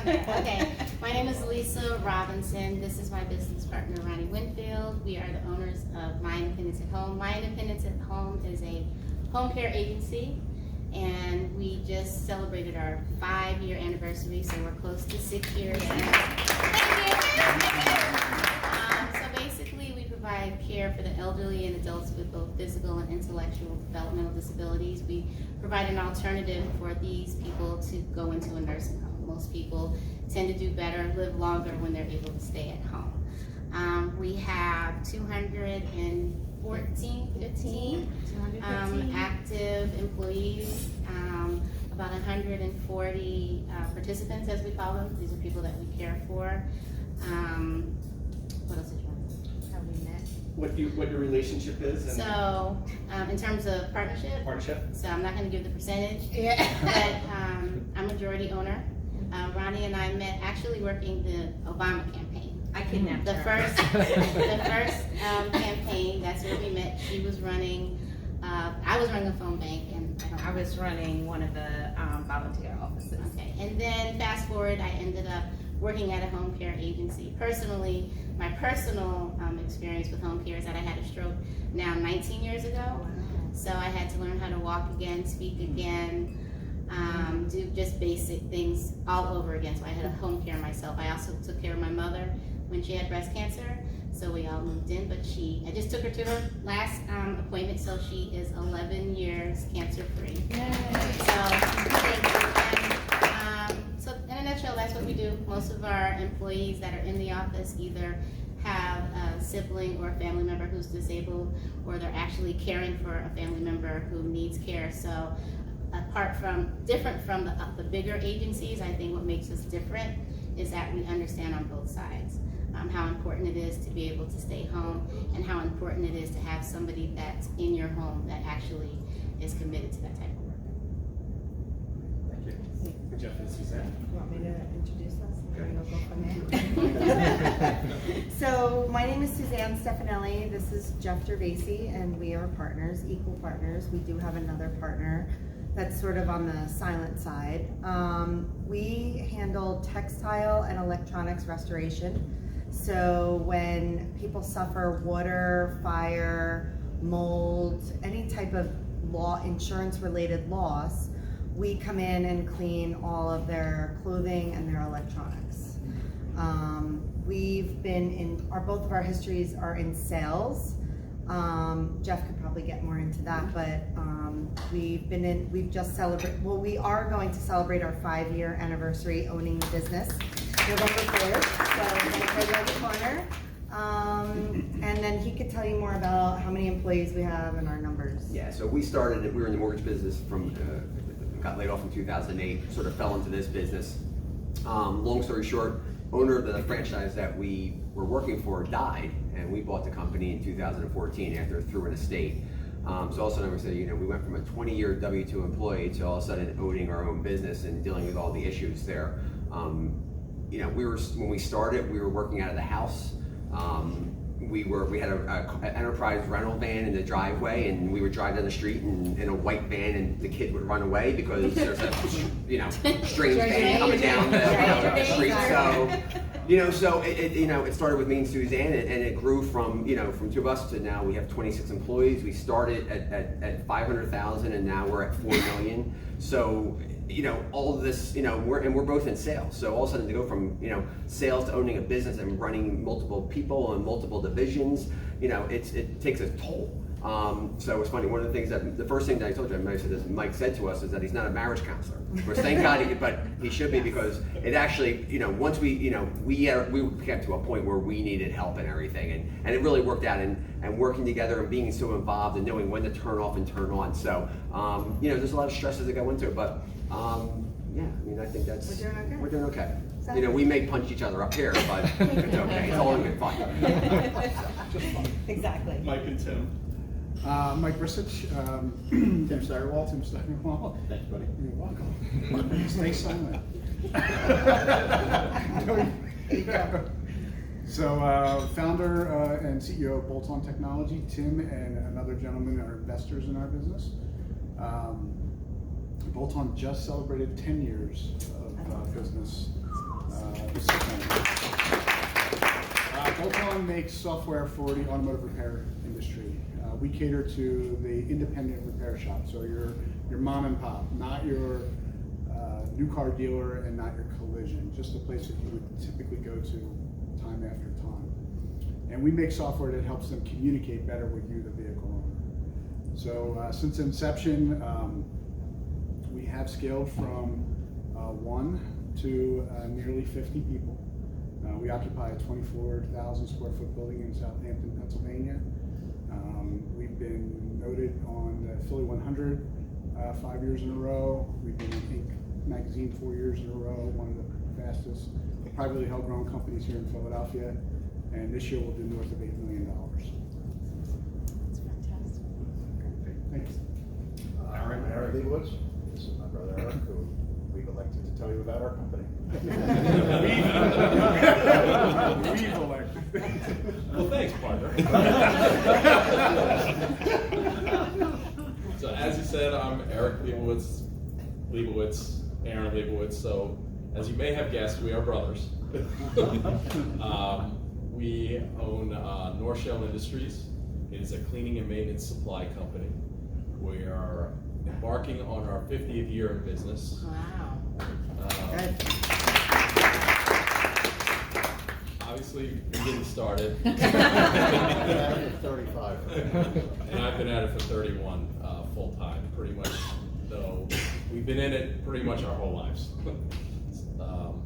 Okay, my name is Lisa Robinson. This is my business partner, Ronnie Winfield. We are the owners of My Independence at Home. My Independence at Home is a home care agency, and we just celebrated our 5-year anniversary, so we're close to 6 years. Thank you. So basically, we provide care for the elderly and adults with both physical and intellectual developmental disabilities. We provide an alternative for these people to go into a nursing home. Most people tend to do better, live longer when they're able to stay at home. We have 215 active employees, about 140 participants, as we call them. These are people that we care for. What else did you want? How we met? What your relationship is? And So, in terms of partnership, so I'm not going to give the percentage, but I'm majority owner. Ronnie and I met actually working the Obama campaign. I kidnapped the her. The first campaign, that's where we met. She was running, I was running a phone bank, and I was running one of the volunteer offices. Okay, and then fast forward, I ended up working at a home care agency. Personally, my personal experience with home care is that I had a stroke now 19 years ago. So I had to learn how to walk again, speak again, do just basic things all over again. So I had a home care myself. I also took care of my mother when she had breast cancer. So we all moved in, but I just took her to her last appointment, so she is 11 years cancer-free. So in a nutshell, that's what we do. Most of our employees that are in the office either have a sibling or a family member who's disabled, or they're actually caring for a family member who needs care. So different from the bigger agencies, I think what makes us different is that we understand on both sides how important it is to be able to stay home, and how important it is to have somebody that's in your home that actually is committed to that type of work. Thank you. Jeff and Suzanne. You want me to introduce us? Okay. We'll go from there. So my name is Suzanne Stefanelli. This is Jeff Gervasi, and we are partners, equal partners. We do have another partner that's sort of on the silent side. We handle textile and electronics restoration. So when people suffer water, fire, mold, any type of insurance related loss, we come in and clean all of their clothing and their electronics. We've been both of our histories are in sales. Jeff could probably get more into that, but we are going to celebrate our 5-year anniversary owning the business, November 4th, so right around the corner. And then he could tell you more about how many employees we have and our numbers. Yeah, so we were in the mortgage business got laid off in 2008, sort of fell into this business. Long story short, owner of the franchise that we were working for died, and we bought the company in 2014 after through an estate. So all of a sudden we said, we went from a 20-year W-2 employee to all of a sudden owning our own business and dealing with all the issues there. When we started, we were working out of the house. We had an enterprise rental van in the driveway, and we would drive down the street in a white van, and the kid would run away because there's a strange van coming down the street. So it started with me and Suzanne, and it grew from 2 of us to now we have 26 employees. We started at 500,000, and now we're at 4 million. So all of this, we're both in sales. So all of a sudden to go from, sales to owning a business and running multiple people and multiple divisions, it takes a toll. So it's funny, one of the things the first thing that I told you, Mike said to us is that he's not a marriage counselor. Which thank God, but he should be, because it actually, once we came to a point where we needed help and everything, and it really worked out, and working together and being so involved and knowing when to turn off and turn on. So, there's a lot of stresses that go into it, but I think we're doing okay. We may punch each other up here, but it's okay. It's all in good fun. Just fun. Exactly. Mike and Tim. Mike Risich, Tim Steigerwalt. Thanks, buddy. You're welcome. Stay silent. So, founder and CEO of Bolt-On Technology, Tim and another gentleman are investors in our business. Bolt-On just celebrated 10 years of business This is Bolton makes software for the automotive repair industry. We cater to the independent repair shop, so your mom and pop, not your new car dealer and not your collision, just a place that you would typically go to time after time. And we make software that helps them communicate better with you, the vehicle owner. So since inception, we have scaled from 1 to nearly 50 people. We occupy a 24,000 square foot building in Southampton, Pennsylvania. We've been noted on the Philly 100 5 years in a row. We've been in Inc. magazine 4 years in a row, one of the fastest privately held grown companies here in Philadelphia. And this year we'll do north of $8 million. That's fantastic. Thanks. I'm Arik Leibowitz. This is my brother Arik, who we've elected to tell you about our company. We've elected. Well, thanks, partner. So as you said, I'm Arik Leibowitz, Aaron Leibowitz. So as you may have guessed, we are brothers. We own Norshel Industries. It is a cleaning and maintenance supply company. We are embarking on our 50th year in business. Wow. Good. Obviously, we're getting started. I've been at it for 35. And I've been at it for 31 full time, pretty much. Though we've been in it pretty much our whole lives.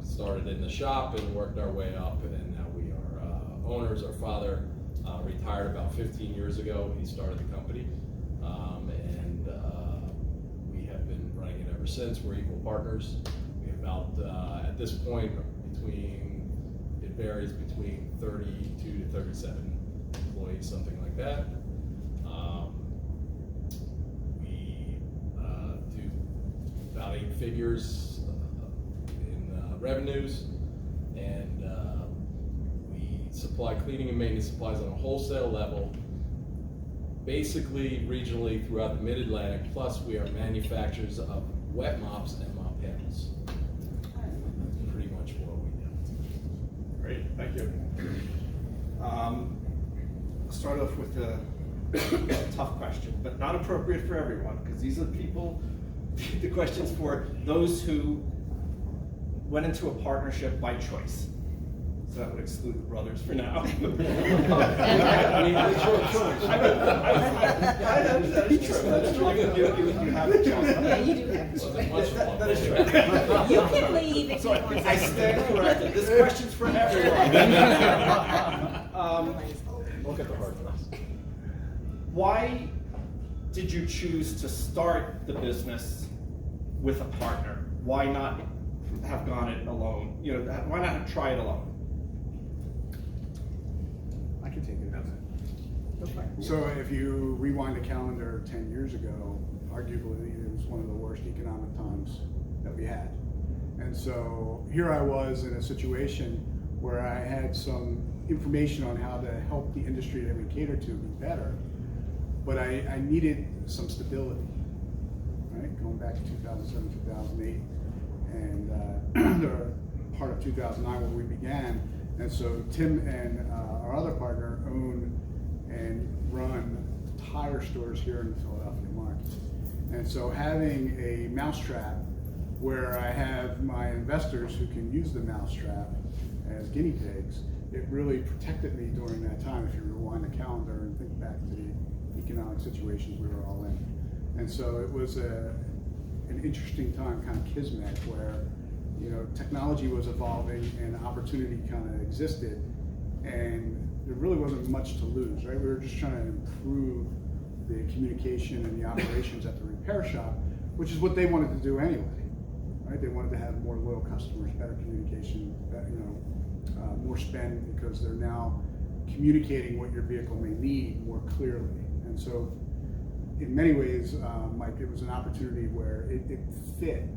Started in the shop and worked our way up, and now we are owners. Our father retired about 15 years ago. He started the company, and we have been running it ever since. We're equal partners. We have about at this point it varies between 32 to 37 employees, something like that. We do about 8 figures in revenues, and we supply cleaning and maintenance supplies on a wholesale level, basically regionally throughout the Mid-Atlantic, plus we are manufacturers of wet mops and mop handles. Pretty much what we do. Great, thank you. I'll start off with a tough question, but not appropriate for everyone, because these are the questions for those who went into a partnership by choice. So that would exclude the brothers for now. I mean, that's your choice. That is true. That's true. You have a choice. Yeah, you do have. That is true. You can leave if you So want. I stand corrected. This question's for everyone. Look at the hard ones. Why did you choose to start the business with a partner? Why not have gone it alone? You know, why not try it alone? I can take it. So if you rewind the calendar 10 years ago, arguably it was one of the worst economic times that we had. And so here I was in a situation where I had some information on how to help the industry that we cater to be better, but I needed some stability, right? Going back to 2007, 2008, and the part of 2009 where we began. And so Tim and our other partner own and run tire stores here in the Philadelphia market. And so having a mousetrap where I have my investors who can use the mousetrap as guinea pigs, it really protected me during that time, if you rewind the calendar and think back to the economic situations we were all in. And so it was an interesting time, kind of kismet, where technology was evolving and opportunity kind of existed, and there really wasn't much to lose, right? We were just trying to improve the communication and the operations at the repair shop, which is what they wanted to do anyway, right? They wanted to have more loyal customers, better communication, more spend, because they're now communicating what your vehicle may need more clearly. And so in many ways, Mike, it was an opportunity where it fit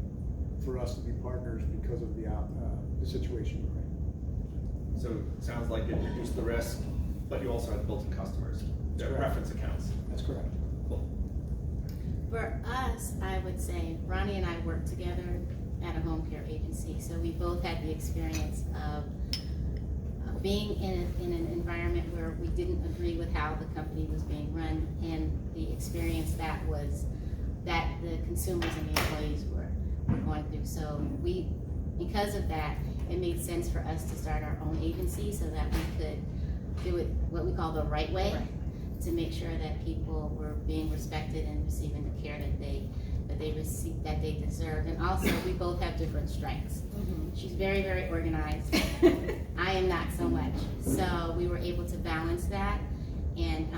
for us to be partners because of the situation we're in. So it sounds like it reduced the risk, but you also had built-in customers. They're reference accounts. That's correct. Cool. For us, I would say Ronnie and I work together at a home care agency. So we both had the experience of being in an environment where we didn't agree with how the company was being run, and the experience that the consumers and the employees were going through. So because of that, it made sense for us to start our own agency so that we could do it what we call the right way, to make sure that people were being respected and receiving the care that they deserved. And also, we both have different strengths. She's very, very organized. I am not so much. So we were able to balance that and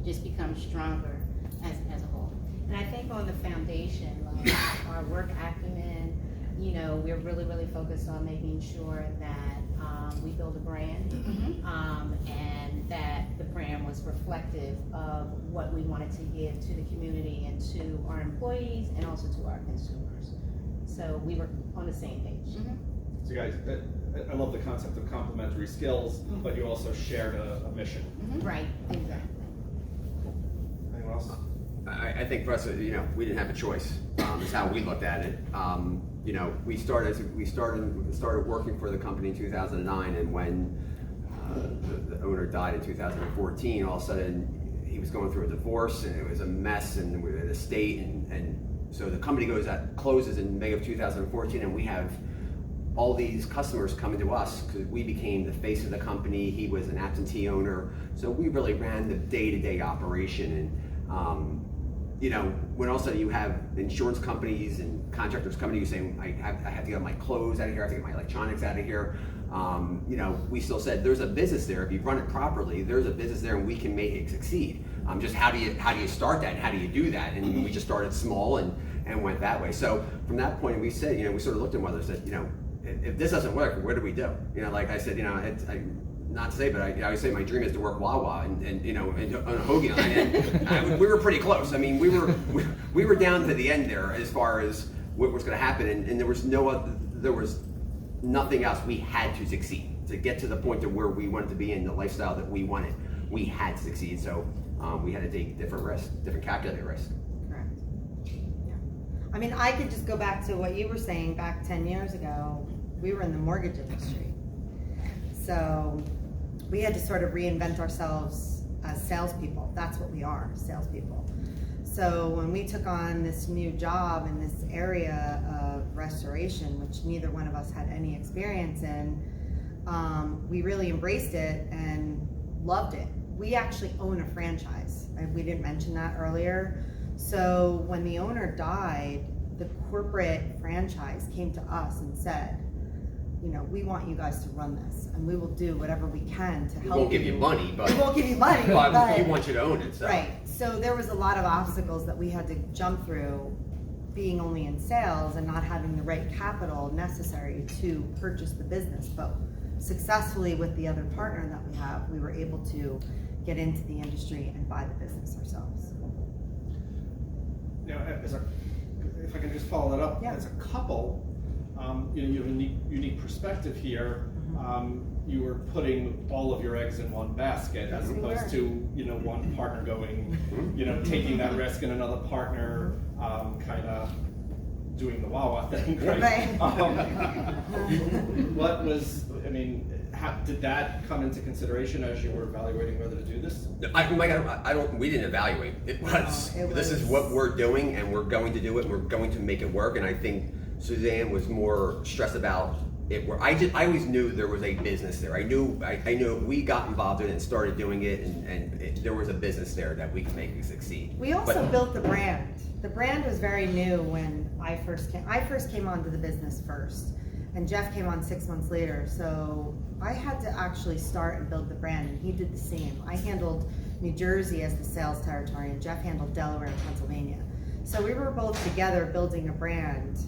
just become stronger as a whole. And I think on the foundation, like our work acumen, you know, we're really, really focused on making sure that we build a brand, and that the brand was reflective of what we wanted to give to the community and to our employees and also to our consumers. So we were on the same page. So guys, I love the concept of complementary skills, but you also shared a mission. Right, exactly. Anyone else? I think for us, you know, we didn't have a choice. Is how we looked at it. You know, we started working for the company in 2009, and when the owner died in 2014, all of a sudden he was going through a divorce, and it was a mess, and we were at a state, and so the company closes in May of 2014, and we have all these customers coming to us because we became the face of the company. He was an absentee owner, so we really ran the day-to-day operation. And you know, when also you have insurance companies and contractors coming to you saying, I have to get my clothes out of here, I have to get my electronics out of here. You know, we still said there's a business there. If you run it properly, there's a business there, and we can make it succeed. Just how do you start that, and how do you do that? And we just started small and went that way. So from that point, we said, you know, we sort of looked at one another and said, you know, if this doesn't work, what do we do? You know, like I said, you know, not to say, but I always say my dream is to work Wawa and you know, and on a hoagie line. And we were pretty close. I mean, we were down to the end there as far as what was going to happen, and there was nothing else. We had to succeed to get to the point to where we wanted to be in the lifestyle that we wanted. We had to succeed, so we had to take different risks, different calculated risks. Correct. Yeah. I mean, I could just go back to what you were saying back 10 years ago. We were in the mortgage industry. So we had to sort of reinvent ourselves as salespeople. That's what we are, salespeople. So when we took on this new job in this area of restoration, which neither one of us had any experience in, we really embraced it and loved it. We actually own a franchise. We didn't mention that earlier. So when the owner died, the corporate franchise came to us and said, you know, we want you guys to run this, and we will do whatever we can to help you. We won't give you money, but we won't give you money, but we want you to own it. So. Right. So there was a lot of obstacles that we had to jump through, being only in sales and not having the right capital necessary to purchase the business. But successfully, with the other partner that we have, we were able to get into the industry and buy the business ourselves. You know, if I can just follow that up, Yeah. as a couple, you know, you have a unique perspective here. You were putting all of your eggs in one basket, as opposed to, you know, one partner going, you know, taking that risk, and another partner kind of doing the Wawa thing, right? What was, I mean, did that come into consideration as you were evaluating whether to do this? We didn't evaluate. It was, this is what we're doing, and we're going to do it, and we're going to make it work. And I think Suzanne was more stressed about it. I always knew there was a business there. I knew if we got involved in it and started doing it, and there was a business there that we could make it succeed. We also built the brand. The brand was very new when I first came onto the business first, and Jeff came on 6 months later. So I had to actually start and build the brand, and he did the same. I handled New Jersey as the sales territory, and Jeff handled Delaware and Pennsylvania. So we were both together building a brand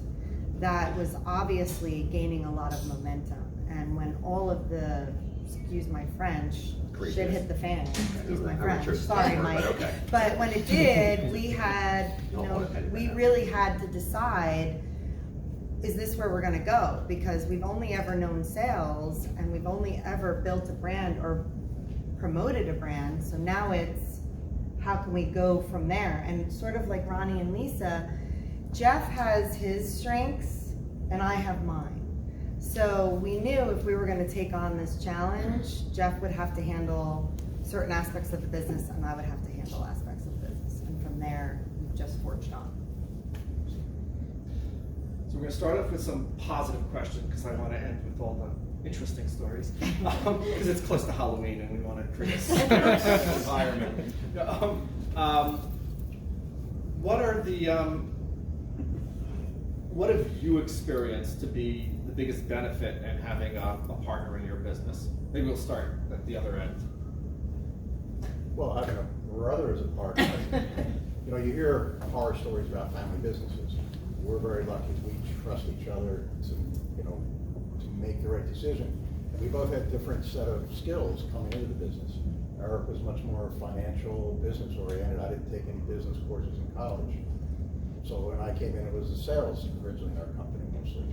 that was obviously gaining a lot of momentum. And when all of the, excuse my French, shit hit the fan, excuse my French, sorry Mike, but when it did, we had, you know, we really had to decide, is this where we're gonna go? Because we've only ever known sales, and we've only ever built a brand or promoted a brand, so now it's, how can we go from there? And sort of like Ronnie and Lisa, Jeff has his strengths, and I have mine. So we knew if we were gonna take on this challenge, Jeff would have to handle certain aspects of the business and I would have to handle aspects of the business. And from there, we've just forged on. So we're going to start off with some positive questions because I want to end with all the interesting stories. Because it's close to Halloween and we want to create a scary environment. What have you experienced to be the biggest benefit in having a partner in your business? Maybe we'll start at the other end. Well, having a brother as a partner, you know, you hear horror stories about family businesses. We're very lucky. We trust each other to, you know, to make the right decision. And we both had different set of skills coming into the business. Arik was much more financial, business oriented. I didn't take any business courses in college. So when I came in, it was the sales originally in our company mostly.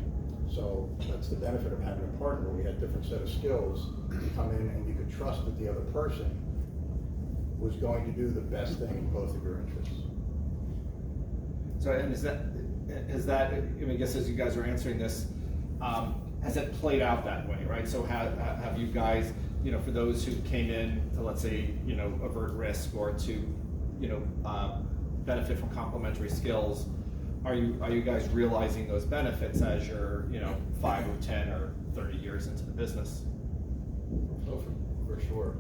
So that's the benefit of having a partner. We had different set of skills come in and you could trust that the other person was going to do the best thing in both of your interests. So, and is that, I mean, I guess as you guys are answering this, has it played out that way, right? So have you guys, you know, for those who came in to, let's say, you know, avert risk or to, you know, benefit from complementary skills, are you guys realizing those benefits as you're, you know, 5 or 10 or 30 years into the business? Oh, for sure.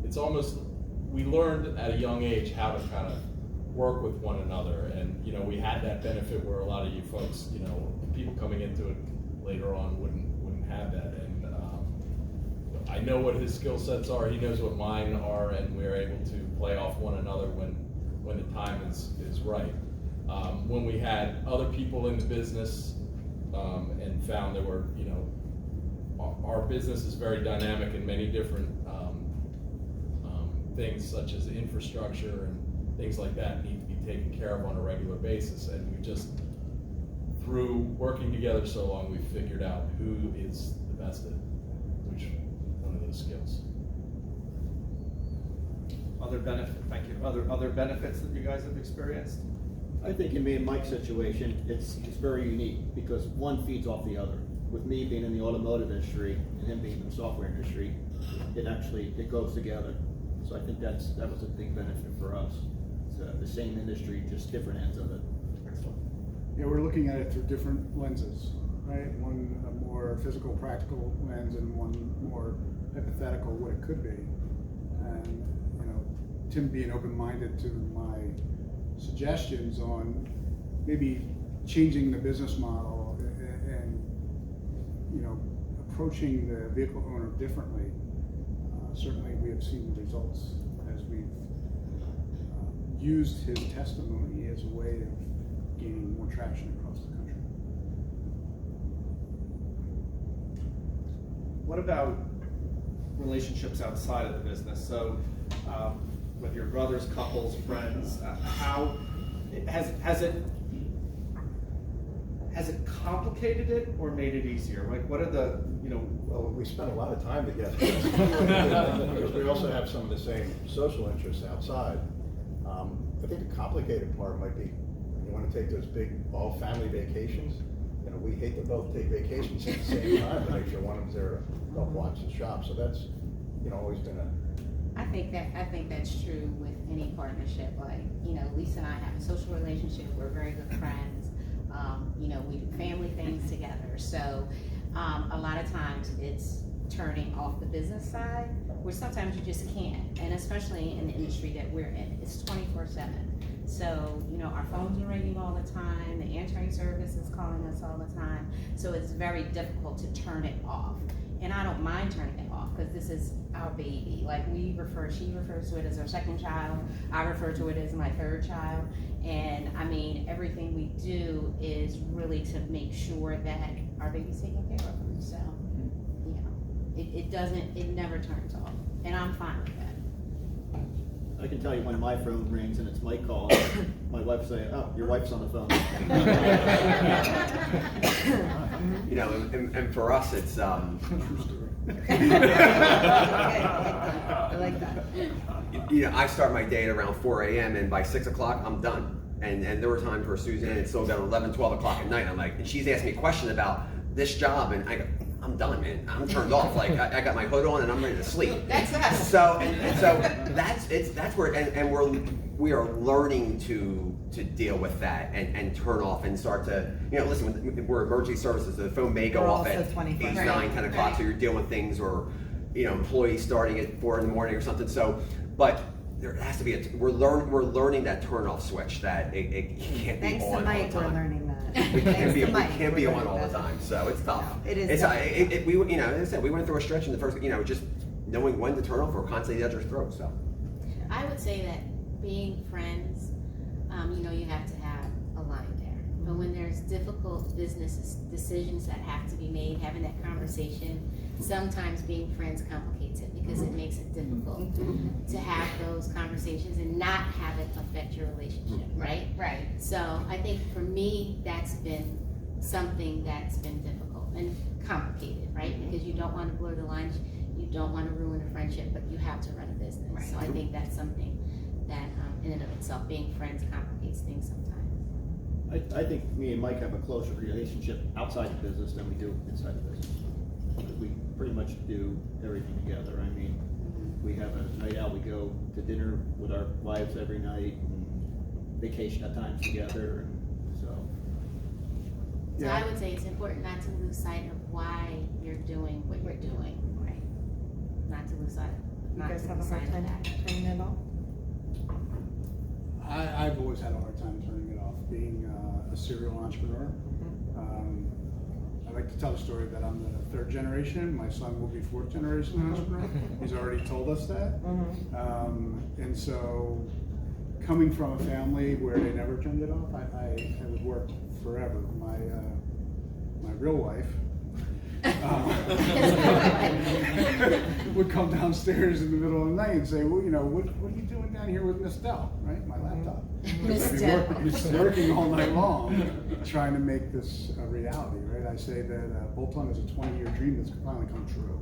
It's almost, we learned at a young age how to kind of work with one another, and you know, we had that benefit where a lot of you folks, you know, people coming into it later on wouldn't have that, and I know what his skill sets are, he knows what mine are, and we're able to play off one another when the time is right. When we had other people in the business and found there were, you know, our business is very dynamic in many different things such as infrastructure and things like that need to be taken care of on a regular basis, and we just, through working together so long, we've figured out who is the best at which one of those skills. Other benefits that you guys have experienced? I think in me and Mike's situation, it's very unique because one feeds off the other. With me being in the automotive industry and him being in the software industry, it goes together. So I think that was a big benefit for us. It's the same industry, just different ends of it. Excellent. Yeah, we're looking at it through different lenses, right? One a more physical, practical lens, and one more hypothetical, what it could be. And you know, Tim being open-minded to my suggestions on maybe changing the business model and you know, approaching the vehicle owner differently. Certainly we have seen the results as we've used his testimony as a way of gaining more traction across the country. What about relationships outside of the business? So with your brothers, couples, friends, how has it complicated it or made it easier? Like, what are the, you know? Well, we spend a lot of time together. Because we also have some of the same social interests outside. I think the complicated part might be you want to take those big all-family vacations. You know, we hate to both take vacations at the same time to make sure one of them's there to help watch the shop. So that's, you know, always been a. I think that's true with any partnership. Like, you know, Lisa and I have a social relationship. We're very good friends. You know, we do family things together. So a lot of times it's turning off the business side, where sometimes you just can't. And especially in the industry that we're in, it's 24/7. So, you know, our phones are ringing all the time. The answering service is calling us all the time. So it's very difficult to turn it off. And I don't mind turning it off because this is our baby. Like she refers to it as our second child. I refer to it as my third child. And I mean, everything we do is really to make sure that our baby's taken care of. So, you know, it never turns off. And I'm fine with that. I can tell you when my phone rings and it's Mike calling, my wife saying, "Oh, your wife's on the phone." You know, and for us, it's I like that. you you know, I start my day at around 4 a.m. and by 6 o'clock I'm done. And there were times where Suzanne had still got 11, 12 o'clock at night. I'm like, and she's asking me a question about this job, and I go, I'm done, man. I'm turned off. Like I got my hood on and I'm ready to sleep. That's us. So and so that's where and we are learning to deal with that and turn off and start to, you know, listen, we're emergency services, so the phone may go We're off also at 24. 8, 9, 10 o'clock, so you're dealing with things, or, you know, employees starting at 4 in the morning or something. So, but there has to be we're learning that turn off switch that it can't Thanks be to on Mike, all the we're time. learning that. We can't Thanks be, to we Mike, can't we're be on learning all the that. time, so it's tough. No, it is It's, definitely we, you know, as I said, we went through a stretch in the first, you know, just knowing when to turn off or constantly at your throat, so. I would say that being friends, you know, you have to have a line there. But when there's difficult business decisions that have to be made, having that conversation, sometimes being friends complicates it because it makes it difficult to have those conversations and not have it affect your relationship, right? Right. So I think for me, that's been something that's been difficult and complicated, right? Because you don't want to blur the lines, you don't want to ruin a friendship, but you have to run a business. Right. So I think that's something that in and of itself, being friends complicates things sometimes. I think me and Mike have a closer relationship outside the business than we do inside the business. We pretty much do everything together. I mean, we have a night out, we go to dinner with our wives every night, and vacation at times together, and so. So Yeah. I would say it's important not to lose sight of why you're doing what you're doing, right? Not to lose sight, You not guys to have a lose hard sight of time that. turning it off? I've always had a hard time turning it off, being a serial entrepreneur. I like to tell the story that I'm the 3rd generation. My son will be 4th generation entrepreneur. He's already told us that. And so, coming from a family where they never turned it off, I would work forever. My real wife would come downstairs in the middle of the night and say, well, you know, what are you doing down here with Miss Dell, right? My laptop. Miss I'd be Dell. working all night long, trying to make this a reality, right? I say that Bolton is a 20-year dream that's finally come true.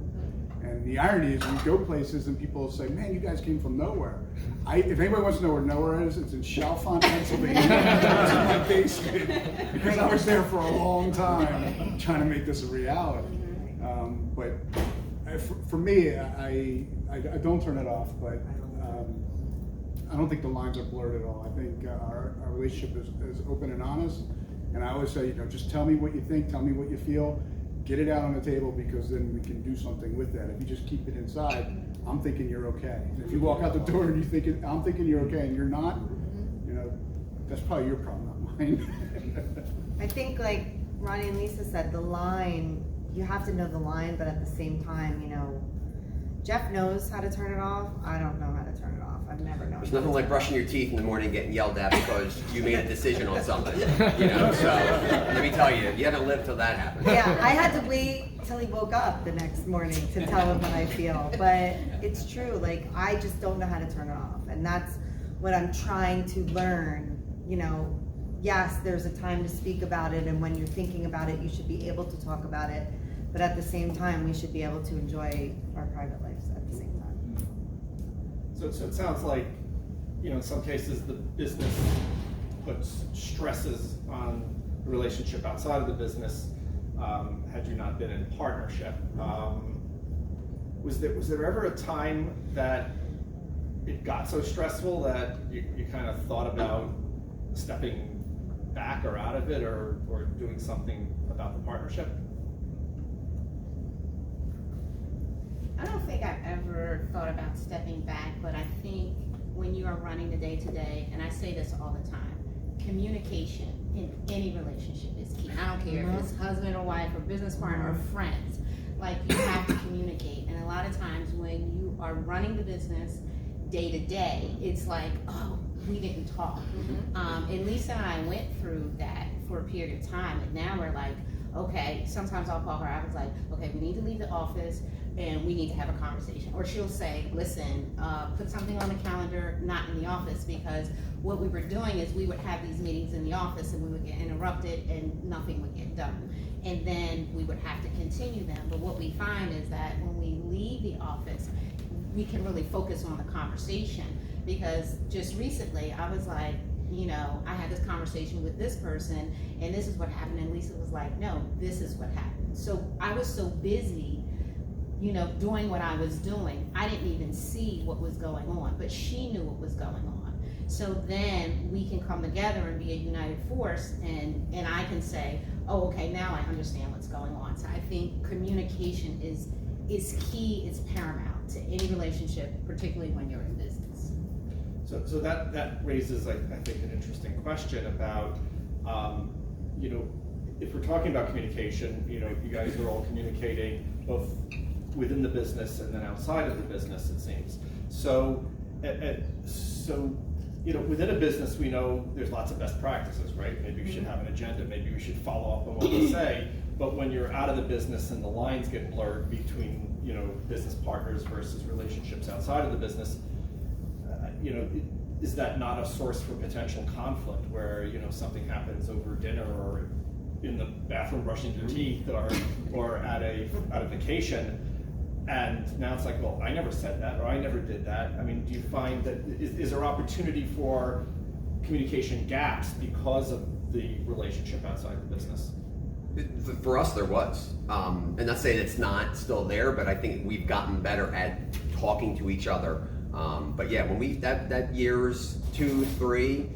And the irony is, we go places and people say, man, you guys came from nowhere. If anybody wants to know where nowhere is, it's in Chalfont, Pennsylvania. It's in my basement. Because I was there for a long time trying to make this a reality. But for me, I don't turn it off, but I don't think the lines are blurred at all. I think our relationship is open and honest. And I always say, you know, just tell me what you think, tell me what you feel. Get it out on the table, because then we can do something with that. If you just keep it inside, I'm thinking you're okay. And if you walk out the door and I'm thinking you're okay and you're not, you know, that's probably your problem, not mine. I think, like Ronnie and Lisa said, the line, you have to know the line, but at the same time, you know, Jeff knows how to turn it off. I don't know how to turn it off. I've never known. There's nothing like brushing your teeth in the morning and getting yelled at because you made a decision on something, you know, so let me tell you, you haven't lived till that happens. Yeah, I had to wait till he woke up the next morning to tell him what I feel, but it's true, like, I just don't know how to turn it off, and that's what I'm trying to learn, you know. Yes, there's a time to speak about it, and when you're thinking about it, you should be able to talk about it, but at the same time, we should be able to enjoy our private lives at the same time. So it sounds like, you know, in some cases the business puts stresses on the relationship outside of the business, had you not been in partnership. Was there ever a time that it got so stressful that you kind of thought about stepping back or out of it, or doing something about the partnership? I don't think I've ever thought about stepping back, but I think when you are running the day-to-day, and I say this all the time, communication in any relationship is key. I don't care if it's husband or wife or business partner or friends. Like, you have to communicate. And a lot of times when you are running the business day-to-day, it's like, oh, we didn't talk. And Lisa and I went through that for a period of time, and now we're like, okay, sometimes I'll call her, I was like, okay, we need to leave the office and we need to have a conversation. Or she'll say, listen, put something on the calendar, not in the office, because what we were doing is we would have these meetings in the office and we would get interrupted and nothing would get done. And then we would have to continue them. But what we find is that when we leave the office, we can really focus on the conversation. Because just recently, I was like, you know, I had this conversation with this person, and this is what happened, and Lisa was like, no, this is what happened. So I was so busy, you know, doing what I was doing, I didn't even see what was going on, but she knew what was going on. So then we can come together and be a united force, and I can say, oh, okay, now I understand what's going on. So I think communication is key, it's paramount to any relationship, particularly when you're in business. So that raises, I think, an interesting question about, you know, if we're talking about communication, you know, you guys are all communicating both within the business and then outside of the business, it seems. So, you know, within a business, we know there's lots of best practices, right? Maybe we should have an agenda, maybe we should follow up on what we say. But when you're out of the business and the lines get blurred between, you know, business partners versus relationships outside of the business, you know, is that not a source for potential conflict where, you know, something happens over dinner or in the bathroom brushing your teeth or at a vacation, and now it's like, well, I never said that or I never did that. I mean, do you find that is there opportunity for communication gaps because of the relationship outside the business? For us, there was. And not saying it's not still there, but I think we've gotten better at talking to each other. But yeah, when we that years 2, 3,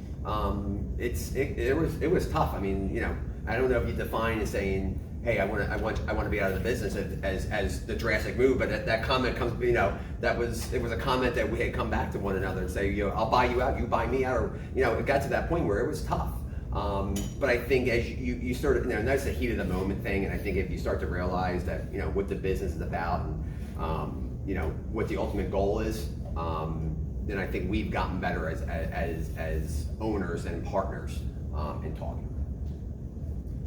it was tough. I mean, you know, I don't know if you define as saying, hey, I want to be out of the business as the drastic move, but that comment comes, you know, it was a comment that we had come back to one another and say, you know, I'll buy you out, you buy me out, or, you know, it got to that point where it was tough. But I think as you sort of, you know, that's a heat of the moment thing, and I think if you start to realize that, you know, what the business is about and, you know, what the ultimate goal is, then I think we've gotten better as owners and partners in talking.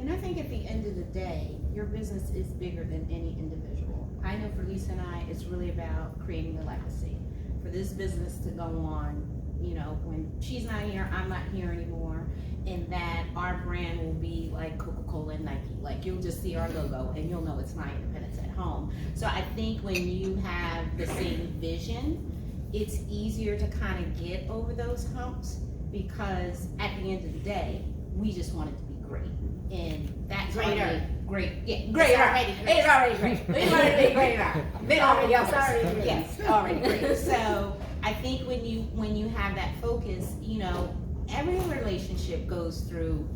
And I think at the end of the day, your business is bigger than any individual. I know for Lisa and I, it's really about creating a legacy. For this business to go on, you know, when she's not here, I'm not here anymore, and that our brand will be like Coca-Cola and Nike. Like, you'll just see our logo and you'll know it's My Independence at Home. So I think when you have the same vision, it's easier to kind of get over those humps, because at the end of the day, we just want it to be great. And that's already great. Yeah, great. It's already great. It's already great. Then already else. Yes, already great. So I think when you have that focus, you know, every relationship goes through,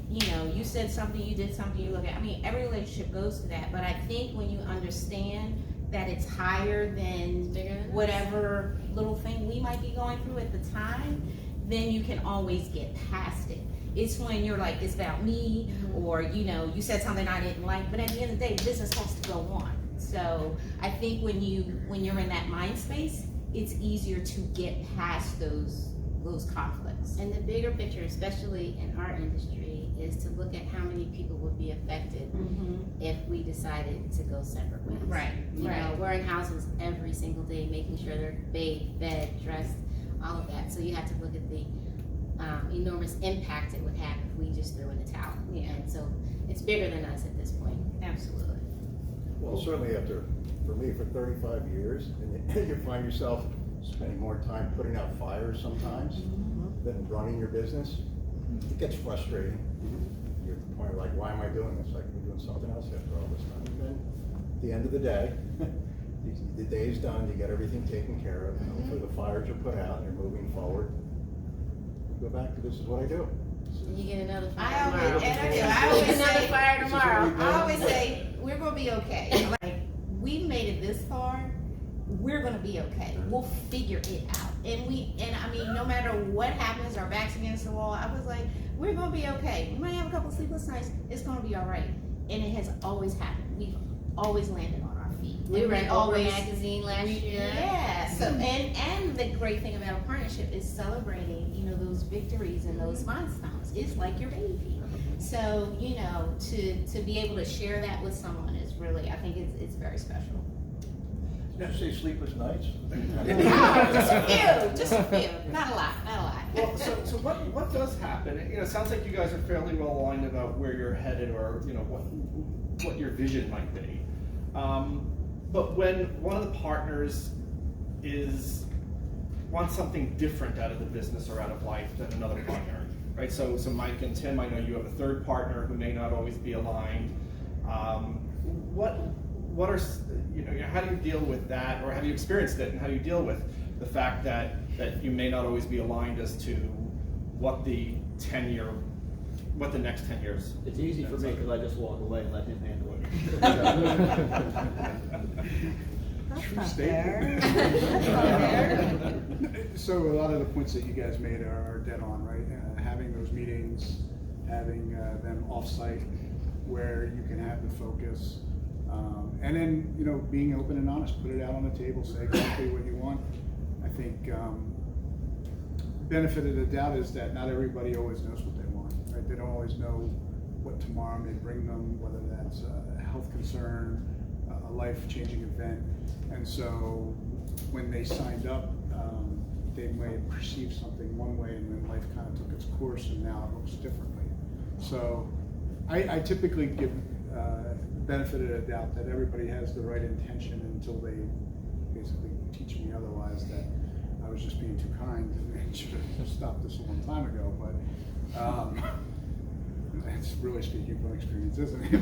you know, you said something, you did something, you look at, I mean, every relationship goes through that. But I think when you understand that it's higher than whatever little thing we might be going through at the time, then you can always get past it. It's when you're like, it's about me, or, you know, you said something I didn't like, but at the end of the day, business has to go on. So I think when you're in that mind space, it's easier to get past those conflicts. And the bigger picture, especially in our industry, is to look at how many people would be affected if we decided to go separate ways. Right. You know, we're in houses every single day, making sure they're bathed, fed, dressed, all of that. So you have to look at the enormous impact it would have if we just threw in the towel. Yeah. And so it's bigger than us at this point. Absolutely. Well, certainly for me, for 35 years, and you find yourself spending more time putting out fires sometimes than running your business. It gets frustrating. You're at the point of like, why am I doing this? I can be doing something else after all this time. And then at the end of the day, the day's done, you get everything taken care of, hopefully the fires are put out and you're moving forward. You go back to, this is what I do. You get another fire I tomorrow. I always say, we're gonna be okay. Like, we've made it this far, we're gonna be okay. We'll figure it out. And I mean, no matter what happens, our backs against the wall, I was like, we're gonna be okay. We might have a couple sleepless nights, it's gonna be all right. And it has always happened. We've always landed on our feet. We read Oprah always magazine last year. Yeah. So and the great thing about a partnership is celebrating, you know, those victories and those milestones. It's like your baby. So, you know, to be able to share that with someone is really, I think it's very special. Did you say sleepless nights? Oh, just a few. Not a lot. Well, so what does happen? You know, it sounds like you guys are fairly well aligned about where you're headed, or, you know, what your vision might be. But when one of the partners wants something different out of the business or out of life than another partner, right? So Mike and Tim, I know you have a third partner who may not always be aligned. What are, how do you deal with that, or have you experienced it, and how do you deal with the fact that you may not always be aligned as to what the next 10 years? It's easy for me because I just walk away and let him handle it. That's True not statement. fair. So a lot of the points that you guys made are dead on, right? Having those meetings, having them off-site where you can have the focus, and then being open and honest, put it out on the table, say exactly what you want. I think benefit of the doubt is that not everybody always knows what they want, right? They don't always know what tomorrow may bring them, whether that's a health concern, a life-changing event. And so when they signed up, they may have perceived something one way, and then life kind of took its course, and now it looks differently. So I typically give benefit of the doubt that everybody has the right intention until they basically teach me otherwise, that I was just being too kind and should have stopped this a long time ago. But it's really speaking from experience, isn't it?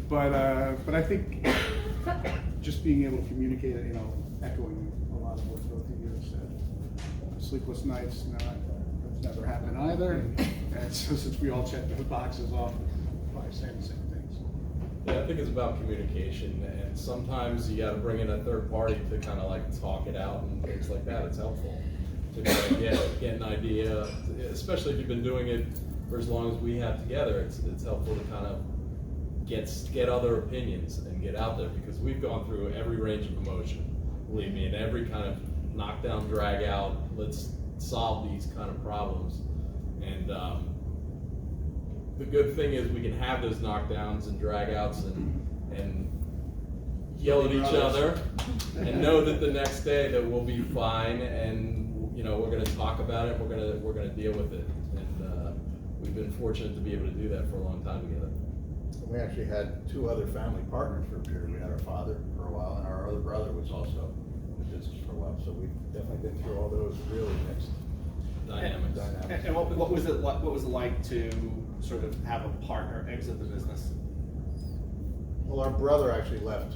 But I think just being able to communicate, echoing a lot of what both of you have said. Sleepless nights, no, that's never happened either. And so since we all check the boxes off, probably saying the same things. Yeah, I think it's about communication, and sometimes you got to bring in a third party to kind of like talk it out and things like that. It's helpful to kind of get an idea, especially if you've been doing it for as long as we have together. It's helpful to kind of get other opinions and get out there, because we've gone through every range of emotion, believe me, and every kind of knockdown, drag out, let's solve these kind of problems. And the good thing is we can have those knockdowns and drag outs and yell at each other and know that the next day that we'll be fine, and we're going to talk about it, we're going to deal with it. And we've been fortunate to be able to do that for a long time together. We actually had two other family partners for a period. We had our father for a while, and our other brother was also in the business for a while. So we've definitely been through all those really mixed Dynamics. And what was it like to sort of have a partner exit the business? Well, our brother actually left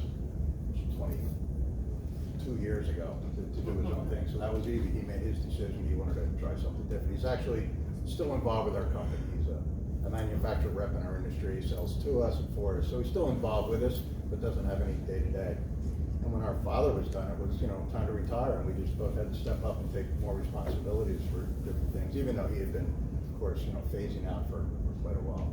22 years ago to do his own thing. So that was easy. He made his decision. He wanted to try something different. He's actually still involved with our company. He's a manufacturer rep in our industry. He sells to us and for us. So he's still involved with us, but doesn't have any day-to-day. And when our father was done, it was, time to retire, and we just both had to step up and take more responsibilities for different things, even though he had been, of course, phasing out for quite a while.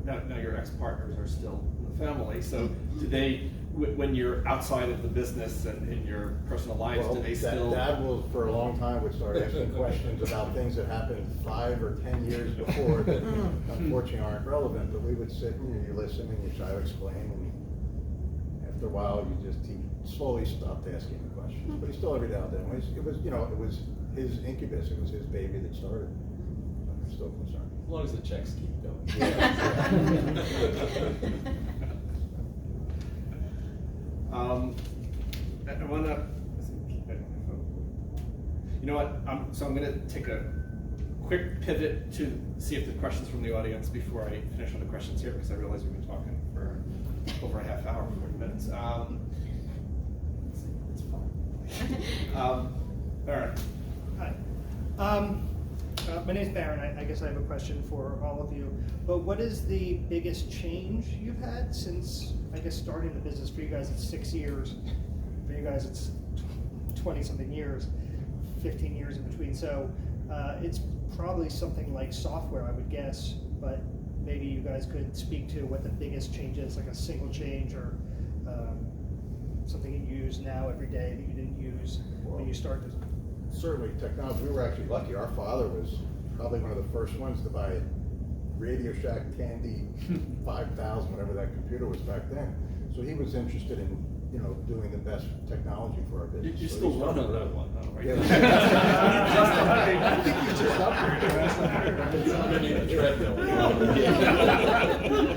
Now your ex-partners are still in the family, so do they, when you're outside of the business and in your personal lives, do they still? Dad will, for a long time, would start asking questions about things that happened 5 or 10 years before that unfortunately aren't relevant, but we would sit and you listen and you try to explain, and after a while he slowly stopped asking the questions. But he still, every now and then, it was his incubus, it was his baby that started. I'm still concerned. As long as the checks keep going. I want to, so I'm going to take a quick pivot to see if the questions from the audience before I finish on the questions here, because I realize we've been talking for over a half hour, 40 minutes. It's fine. All right. Hi. My name's Baron. I guess I have a question for all of you. But what is the biggest change you've had since, I guess, starting the business? For you guys, it's 6 years. For you guys, it's 20-something years, 15 years in between. So it's probably something like software, I would guess. But maybe you guys could speak to what the biggest change is, like a single change or something you use now every day that you didn't use when you started. Certainly, technology. We were actually lucky. Our father was probably one of the first ones to buy a Radio Shack Tandy 5000, whatever that computer was back then. So he was interested in, doing the best technology for our business. You still run on that one, though, right? Yeah. I think you just upgraded.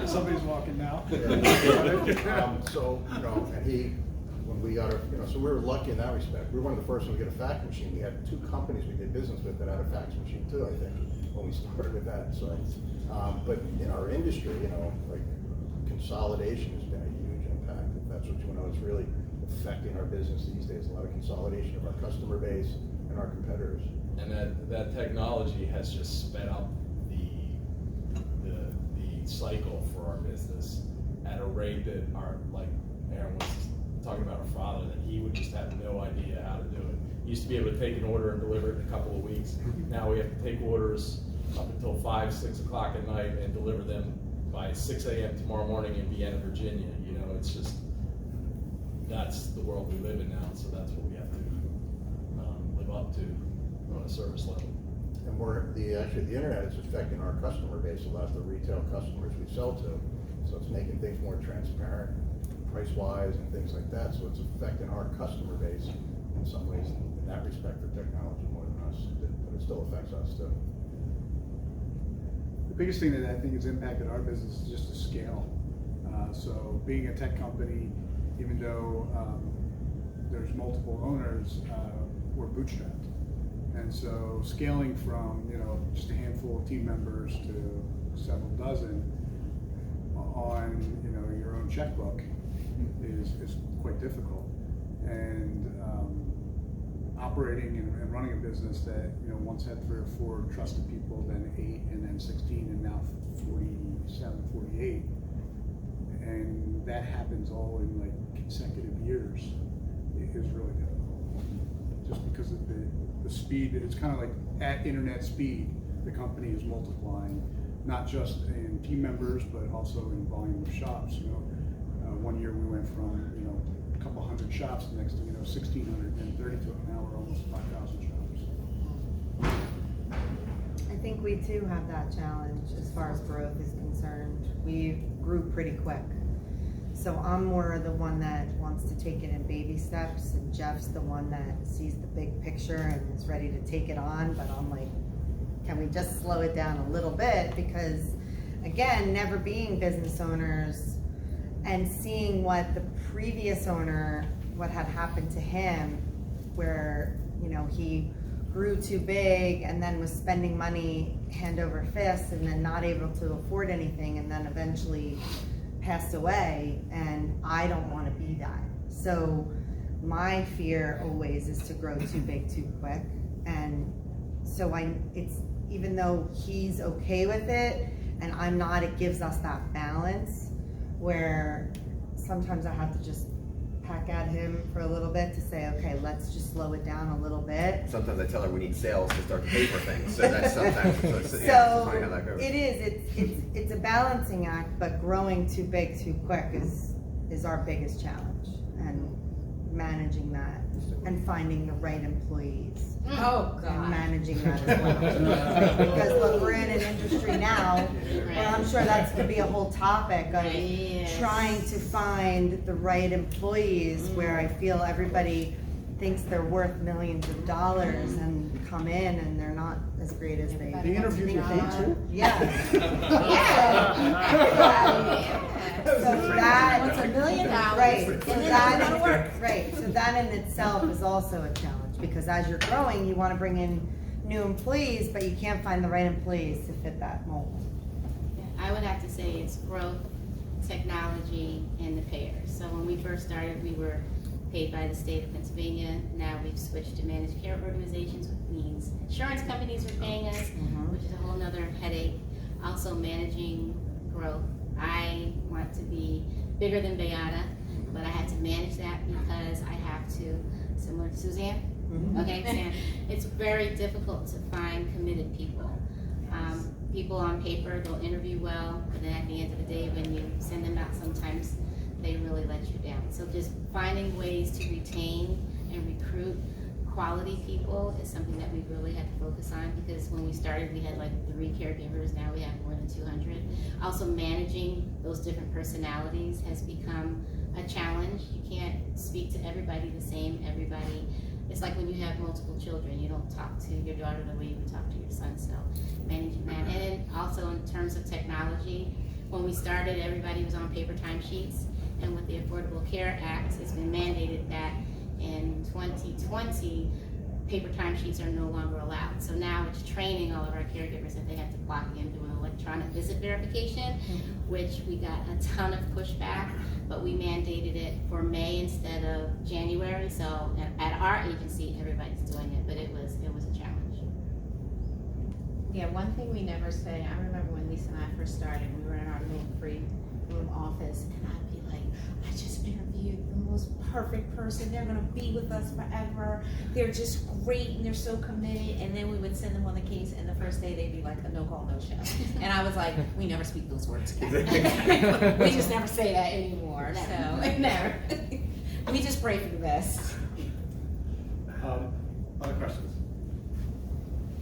Somebody's walking now. So, and he, when we got our, so we were lucky in that respect. We were one of the first ones to get a fax machine. We had 2 companies we did business with that had a fax machine too, I think, when we started with that. So, but in our industry, like consolidation has been a huge impact. If that's what you know, it's really affecting our business these days. A lot of consolidation of our customer base and our competitors. And that technology has just sped up the cycle for our business at a rate that like Aaron was talking about her father, that he would just have no idea how to do it. He used to be able to take an order and deliver it in a couple of weeks. Now we have to take orders up until 5, 6 o'clock at night and deliver them by 6 a.m. tomorrow morning in Vienna, Virginia. It's just, that's the world we live in now, so that's what we have to live up to on a service level. And the internet is affecting our customer base a lot, the retail customers we sell to. So it's making things more transparent, price-wise and things like that. So it's affecting our customer base in some ways in that respect for technology more than us, but it still affects us too. The biggest thing that I think has impacted our business is just the scale. So being a tech company, even though there's multiple owners, we're bootstrapped. And so scaling from just a handful of team members to several dozen on your own checkbook is quite difficult. And operating and running a business that once had 3 or 4 trusted people, then 8, and then 16, and now 47, 48. And that happens all in like consecutive years. It is really difficult, just because of the speed. It's kind of like at internet speed, the company is multiplying, not just in team members, but also in volume of shops. One year we went from a couple hundred shops, the next thing 1,600, then 32, and now we're almost 5,000 shops. I think we too have that challenge as far as growth is concerned. We grew pretty quick. So I'm more the one that wants to take it in baby steps, and Jeff's the one that sees the big picture and is ready to take it on. But I'm like, can we just slow it down a little bit? Because again, never being business owners and seeing what the previous owner, what had happened to him, where he grew too big and then was spending money hand over fist and then not able to afford anything, and then eventually passed away. And I don't want to be that. So my fear always is to grow too big too quick. And so it's, even though he's okay with it and I'm not, it gives us that balance where sometimes I have to just pack at him for a little bit to say, okay, let's just slow it down a little bit. Sometimes I tell her we need sales to start to pay for things. So that's sometimes it's funny how that goes. It is. It's a balancing act, but growing too big too quick is our biggest challenge, and managing that and finding the right employees. Oh, God. And managing that as well. Because look, we're in an industry now where I'm sure that's going to be a whole topic of trying to find the right employees, where I feel everybody thinks they're worth millions of dollars and come in and they're not as great as they The interviews are paid too? Yes. So that, What's $1 million? right, so And then that, it's gonna work. right, so that in itself is also a challenge, because as you're growing, you want to bring in new employees, but you can't find the right employees to fit that mold. I would have to say it's growth, technology, and the payers. So when we first started, we were paid by the state of Pennsylvania. Now we've switched to managed care organizations, which means insurance companies are paying us, which is a whole nother headache. Also managing growth. I want to be bigger than Beata, but I had to manage that because I have to, similar to Suzanne. Okay, Suzanne, it's very difficult to find committed people. People on paper, they'll interview well, but then at the end of the day, when you send them out, sometimes they really let you down. So just finding ways to retain and recruit quality people is something that we really had to focus on, because when we started, we had like 3 caregivers, now we have more than 200. Also managing those different personalities has become a challenge. You can't speak to everybody the same. It's like when you have multiple children, you don't talk to your daughter the way you would talk to your son, so managing that. And then also in terms of technology, when we started, everybody was on paper timesheets, And with the Affordable Care Act, it's been mandated that in 2020, paper timesheets are no longer allowed. So now it's training all of our caregivers that they have to clock in doing electronic visit verification, which we got a ton of pushback, but we mandated it for May instead of January. So at our agency, everybody's doing it, but it was a challenge. Yeah, one thing we never say, I remember when Lisa and I first started, we were in our little free room office, and I'd be like, I just interviewed the most perfect person, they're gonna be with us forever, they're just great and they're so committed, and then we would send them on the case, and the first day they'd be like a no call, no show. And I was like, we never speak those words again. We just never say that anymore, so, never. We just pray for the best. Other questions?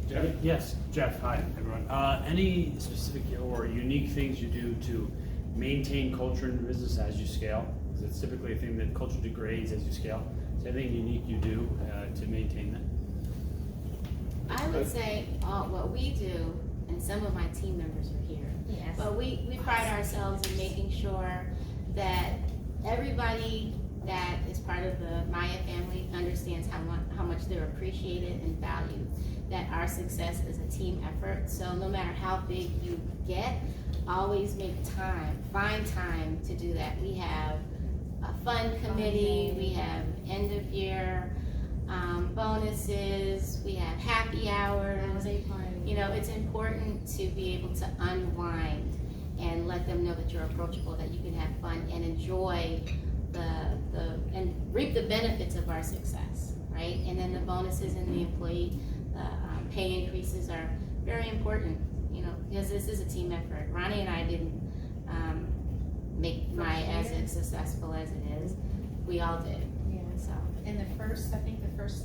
Jeff? Yes, Jeff, hi everyone. Any specific or unique things you do to maintain culture in the business as you scale? Because it's typically a thing that culture degrades as you scale. Is there anything unique you do to maintain that? I would say what we do, and some of my team members are here, Yes. but we pride ourselves in making sure that everybody that is part of the Maya family understands how much they're appreciated and valued, that our success is a team effort. So no matter how big you get, always find time to do that. We have a fund committee, we have end of year bonuses, we have happy hours. You know, it's important to be able to unwind and let them know that you're approachable, that you can have fun and enjoy and reap the benefits of our success, right? And then the bonuses and the employee pay increases are very important, you know, because this is a team effort. Ronnie and I didn't make Maya as successful as it is. We all did. Yeah. So. In the first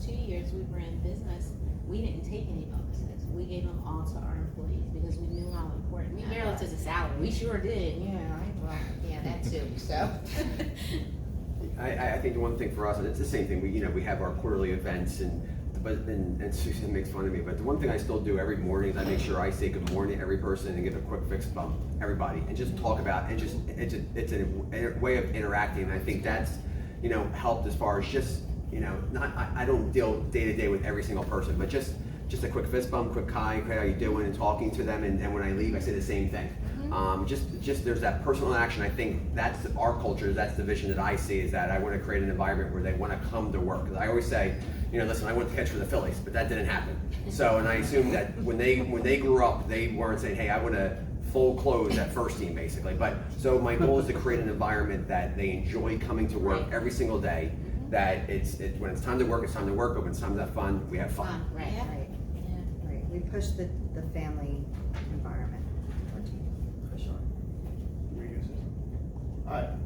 2 years we were in business, we didn't take any bonuses. We gave them all to our employees because we knew how important We that barely was. took a salary. We sure did. Yeah, well, yeah, that too. So. I think the one thing for us, and it's the same thing, we have our quarterly events, and Susan makes fun of me, but the one thing I still do every morning is I make sure I say good morning to every person and give a quick fist bump, everybody, and just talk about, and just, it's a way of interacting, and I think that's, helped as far as just, I don't deal day to day with every single person, but just a quick fist bump, quick hi, how you doing, and talking to them, and when I leave, I say the same thing. Just there's that personal action. I think that's our culture. That's the vision that I see, is that I want to create an environment where they want to come to work. Because I always say, listen, I went to catch for the Phillies, but that didn't happen. So, and I assume that when they grew up, they weren't saying, hey, I want to full close at first team, basically. But so my goal is to create an environment that they enjoy coming to work every single day. That when it's time to work, it's time to work. But when it's time to have fun, we have fun. Right. Right. We push the family environment for sure.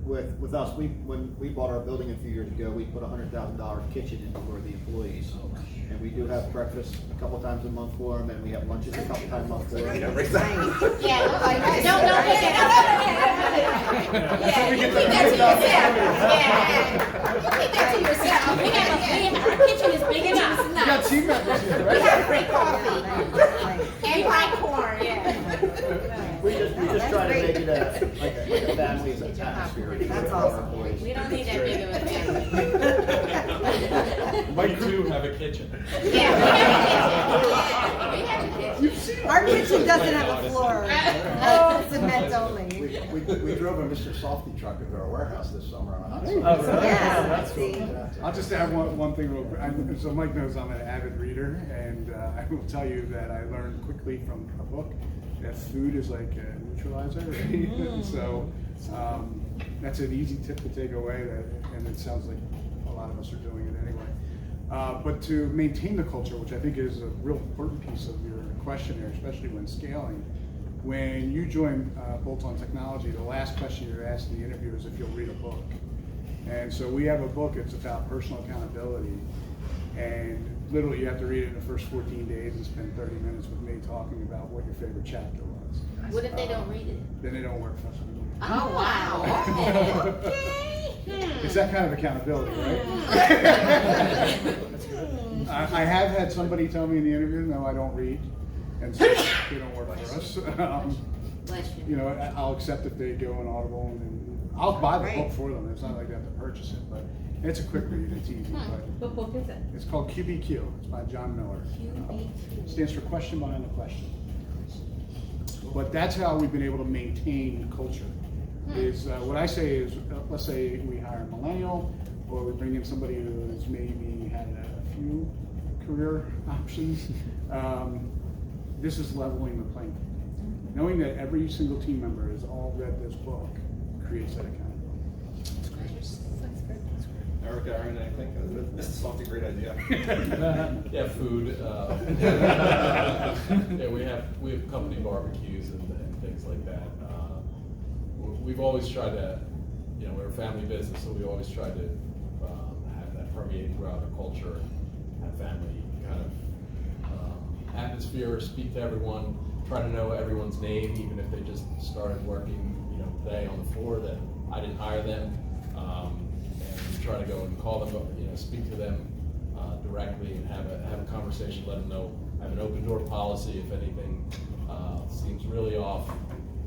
With us, when we bought our building a few years ago, we put $100,000 kitchen in for the employees. And we do have breakfast a couple times a month for them, and we have lunches a couple times a month for them. Yeah, don't put yeah, you keep that to yourself. Yeah, you keep that to yourself. Our kitchen is big enough. It's You got nice. team members here, We right? have free coffee and popcorn. Yeah. We just try to make it like a family atmosphere. That's awesome. We don't need that big of a family. We too have a kitchen. Yeah, we have a kitchen. Our kitchen doesn't have a floor. Oh, cement only. We drove a Mr. Softy truck into our warehouse this summer on a hot Oh, summer. really? Yeah, That's cool. see. I'll just add one thing real quick. So Mike knows I'm an avid reader, and I will tell you that I learned quickly from a book that food is like a neutralizer. Right? So that's an easy tip to take away, and it sounds like a lot of us are doing it anyway. But to maintain the culture, which I think is a real important piece of your question there, especially when scaling. When you join Bolt-On Technology, the last question you're asked in the interview is if you'll read a book. And so we have a book, it's about personal accountability. And literally you have to read it in the first 14 days and spend 30 minutes with me talking about what your favorite chapter was. What if they don't read it? Then they don't work for us anymore. Oh, wow. Okay. It's that kind of accountability, right? I have had somebody tell me in the interview, no, I don't read. And so they don't work for us. Bless you. I'll accept if they go on Audible and I'll buy the Right. book for them, it's not like they have to purchase it, but it's a quick read, it's easy. But What book is it? it's called QBQ, it's by John Miller. Stands for Question Behind the Question. But that's how we've been able to maintain culture. Is what I say is, let's say we hire a millennial, or we bring in somebody who's maybe had a few career options. This is leveling the playing field. Knowing that every single team member has all read this book creates that accountability. Eric, Aaron, anything? This is such a great idea. Yeah, food. Yeah, we have company barbecues and things like that. We've always tried to, we're a family business, so we always try to have that permeate throughout our culture, have family kind of atmosphere, speak to everyone, try to know everyone's name, even if they just started working, today on the floor that I didn't hire them. And try to go and call them, speak to them directly and have a conversation, let them know. I have an open door policy. If anything seems really off,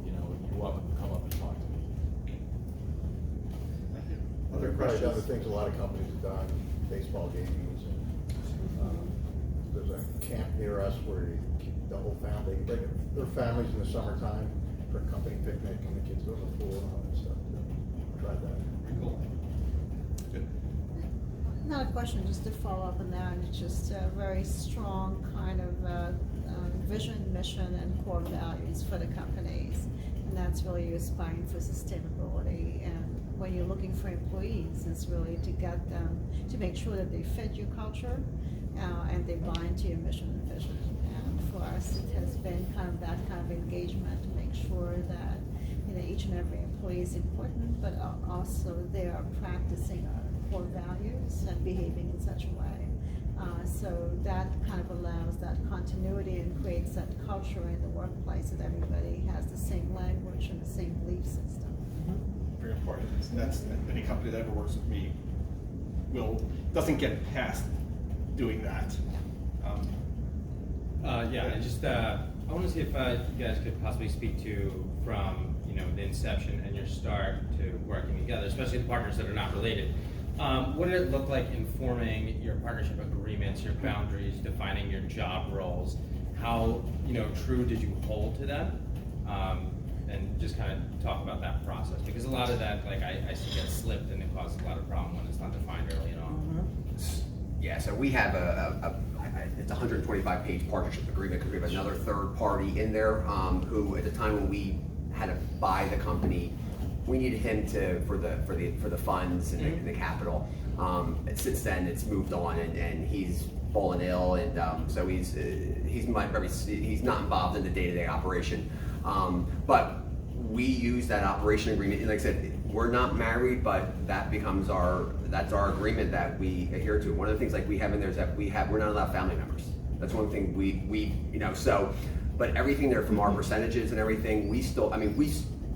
you're welcome to come up and talk to me. Other Probably questions? other things a lot of companies have done, baseball games, and there's a camp near us where you keep the whole family, they bring their families in the summertime for a company picnic, and the kids go to the pool and all that stuff. Tried that. Pretty cool. Good. Not a question, just to follow up on that. It's just a very strong kind of vision, mission, and core values for the companies. And that's really aspiring for sustainability. And when you're looking for employees, it's really to get them, to make sure that they fit your culture and they bind to your mission and vision. And for us, it has been kind of that kind of engagement to make sure that each and every employee is important, but also they are practicing our core values and behaving in such a way. So that kind of allows that continuity and creates that culture in the workplace that everybody has the same language and the same belief system. Very important. That's any company that ever works with me doesn't get past doing that. I want to see if you guys could possibly speak to from the inception and your start to working together, especially the partners that are not related. What did it look like in forming your partnership agreements, your boundaries, defining your job roles? How true did you hold to them? And just kind of talk about that process, because a lot of that, I see gets slipped and it causes a lot of problem when it's not defined early on. Yeah, so we have it's a 125-page partnership agreement because we have another third party in there who, at the time when we had to buy the company, we needed him for the funds and the capital. Since then, it's moved on, and he's fallen ill, and so he's not involved in the day-to-day operation. But we use that operation agreement. Like I said, we're not married, but that becomes that's our agreement that we adhere to. One of the things we have in there is that we're not allowed family members. That's one thing we so. But everything there from our percentages and everything,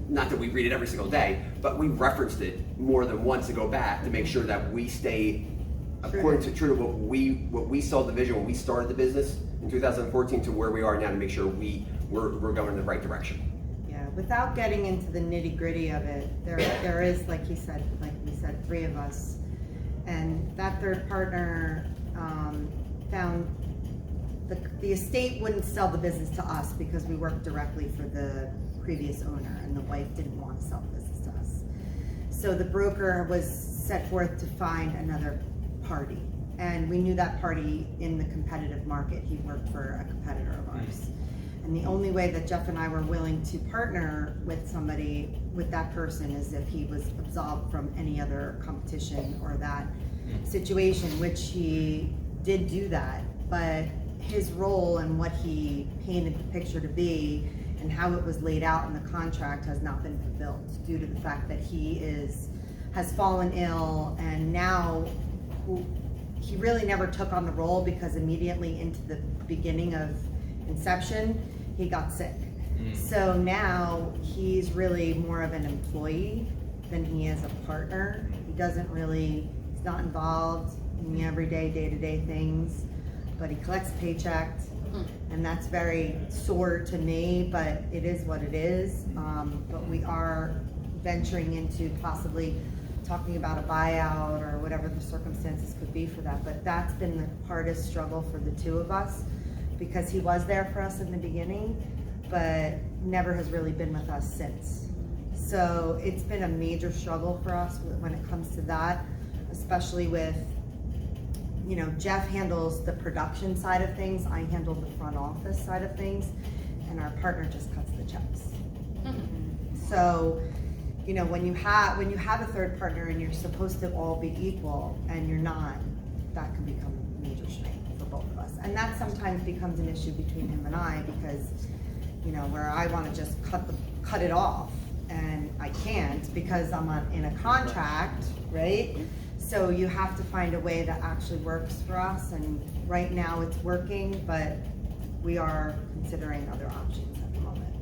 not that we read it every single day, but we referenced it more than once to go back to make sure that we stay true to what we saw the vision when we started the business in 2014 to where we are now, to make sure we're going in the right direction. Yeah, without getting into the nitty gritty of it, there is, like we said, three of us, and that third partner found the estate wouldn't sell the business to us because we worked directly for the previous owner, and the wife didn't want to sell the business to us. So the broker was set forth to find another party, and we knew that party in the competitive market. He worked for a competitor of ours. And the only way that Jeff and I were willing to partner with somebody, with that person, is if he was absolved from any other competition or that situation, which he did do that. But his role and what he painted the picture to be and how it was laid out in the contract has not been fulfilled due to the fact that he has fallen ill, and now he really never took on the role because immediately into the beginning of inception, he got sick. So now he's really more of an employee than he is a partner. He's not involved in the everyday, day-to-day things, but he collects a paycheck, and that's very sore to me, but it is what it is. But we are venturing into possibly talking about a buyout or whatever the circumstances could be for that. But that's been the hardest struggle for the two of us, because he was there for us in the beginning, but never has really been with us since. So it's been a major struggle for us when it comes to that, especially with, you know, Jeff handles the production side of things, I handle the front office side of things, and our partner just cuts the checks. So, you know, when you have a third partner and you're supposed to all be equal and you're not, that can become a major strain for both of us. And that sometimes becomes an issue between him and I, because, you know, where I want to just cut it off, and I can't because I'm in a contract, right? So you have to find a way that actually works for us, and right now it's working, but we are considering other options at the moment.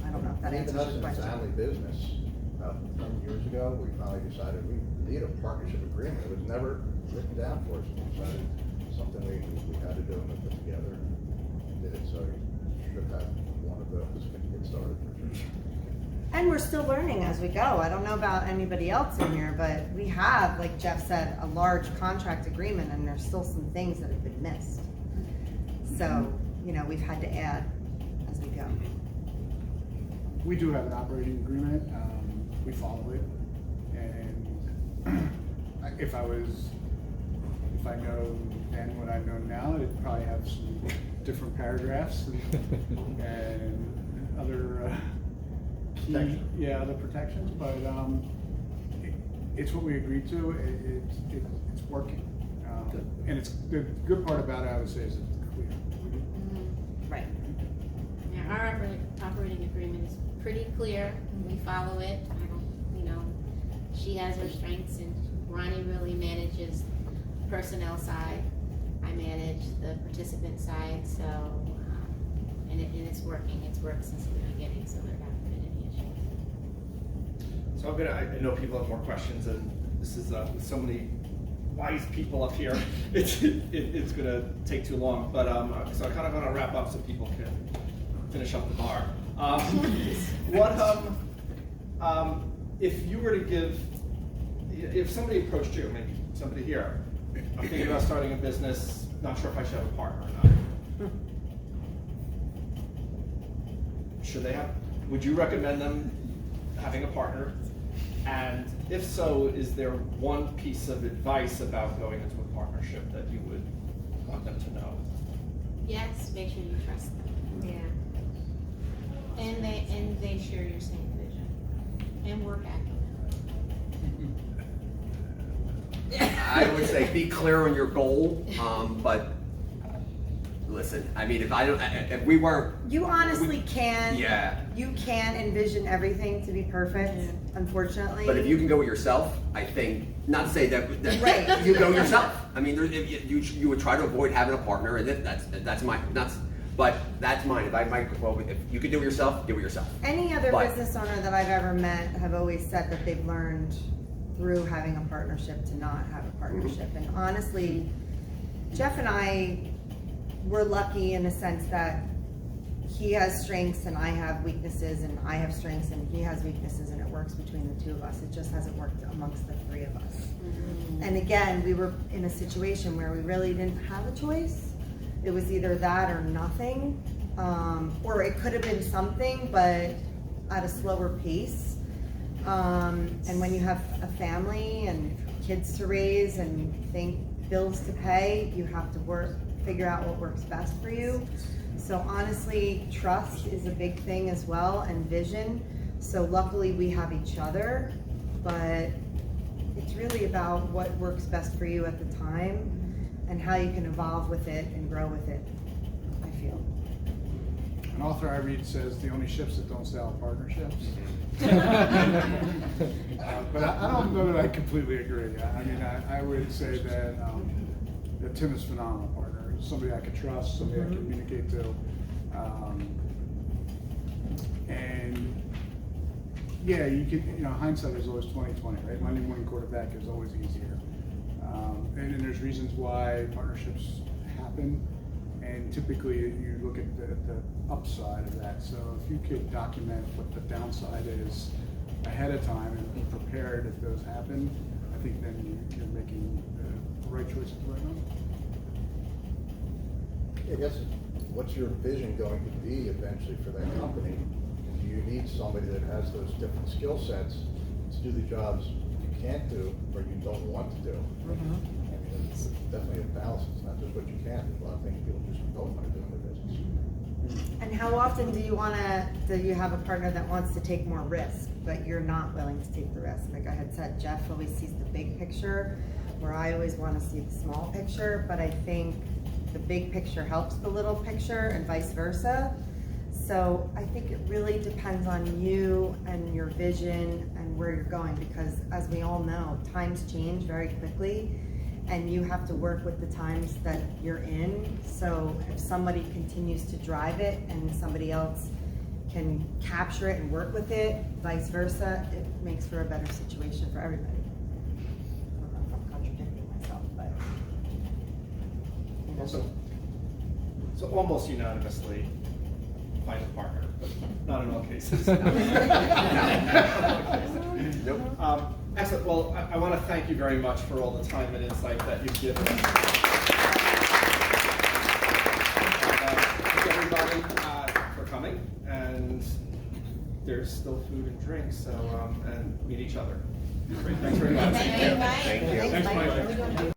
I don't know if that answers your Even us in question. family business, 10 years ago, we finally decided we need a partnership agreement. It was never written down for us. We decided something we had to do, and we put together and did it. So you should have one of those when you get started. And we're still learning as we go. I don't know about anybody else in here, but we have, like Jeff said, a large contract agreement, and there's still some things that have been missed. So, you know, we've had to add as we go. We do have an operating agreement, we follow it, and if I know then what I know now, it'd probably have some different paragraphs and other other protections, but it's what we agreed to. It's working, and it's the good part about it, I would say, is it's clear. Right. Yeah, our operating agreement is pretty clear, we follow it. I don't, you know, she has her strengths, and Ronnie really manages the personnel side. I manage the participant side, so, and it's working. It's worked since the beginning, so there haven't been any issues. So I know people have more questions, and this is with so many wise people up here, it's gonna take too long. But so I kind of want to wrap up so people can finish up the bar. If you were to give, if somebody approached you, maybe somebody here, I'm thinking about starting a business, not sure if I should have a partner or not. Should they have? Would you recommend them having a partner? And if so, is there one piece of advice about going into a partnership that you would want them to know? Yes, make sure you trust them. Yeah. And they share your same vision and work acumen. I would say be clear on your goal, but listen, I mean, if we weren't. You honestly can. Yeah. You can envision everything to be perfect, unfortunately. But if you can go with yourself, I think, not to say that Right. you go yourself. I mean, you would try to avoid having a partner, and that's mine. But that's mine. If you could do it yourself, do it yourself. Any other business owner that I've ever met have always said that they've learned through having a partnership to not have a partnership. And honestly, Jeff and I were lucky in the sense that he has strengths and I have weaknesses, and I have strengths and he has weaknesses, and it works between the two of us. It just hasn't worked amongst the three of us. And again, we were in a situation where we really didn't have a choice. It was either that or nothing, or it could have been something, but at a slower pace. And when you have a family and kids to raise and bills to pay, you have to figure out what works best for you. So honestly, trust is a big thing as well, and vision. So luckily we have each other, but it's really about what works best for you at the time and how you can evolve with it and grow with it, I feel. An author I read says the only ships that don't sail are partnerships. But I don't know that I completely agree. I mean, I would say that Tim is a phenomenal partner. He's somebody I could trust, somebody I can communicate to. And yeah, hindsight is always 20/20, right? Monday morning quarterback is always easier. And then there's reasons why partnerships happen, and typically you look at the upside of that. So if you could document what the downside is, ahead of time and be prepared if those happen, I think then you're making the right choices right now. I guess, what's your vision going to be eventually for that company? Do you need somebody that has those different skill sets to do the jobs you can't do or you don't want to do? I mean, it's definitely a balance. It's not just what you can. There's a lot of things people just don't want to do in their business. And how often do you have a partner that wants to take more risk, but you're not willing to take the risk? Like I had said, Jeff always sees the big picture, where I always want to see the small picture, but I think the big picture helps the little picture and vice versa. So I think it really depends on you and your vision and where you're going, because as we all know, times change very quickly and you have to work with the times that you're in. So if somebody continues to drive it and somebody else can capture it and work with it, vice versa, it makes for a better situation for everybody. I don't know if I'm contradicting myself, but. So almost unanimously find a partner, but not in all cases. Nope. Excellent. Well, I want to thank you very much for all the time and insight that you've given us. Thank everybody for coming, and there's still food and drinks, so and meet each other. Great. Thanks very much. Thank you, Mike. Thank you. Thanks, Mike.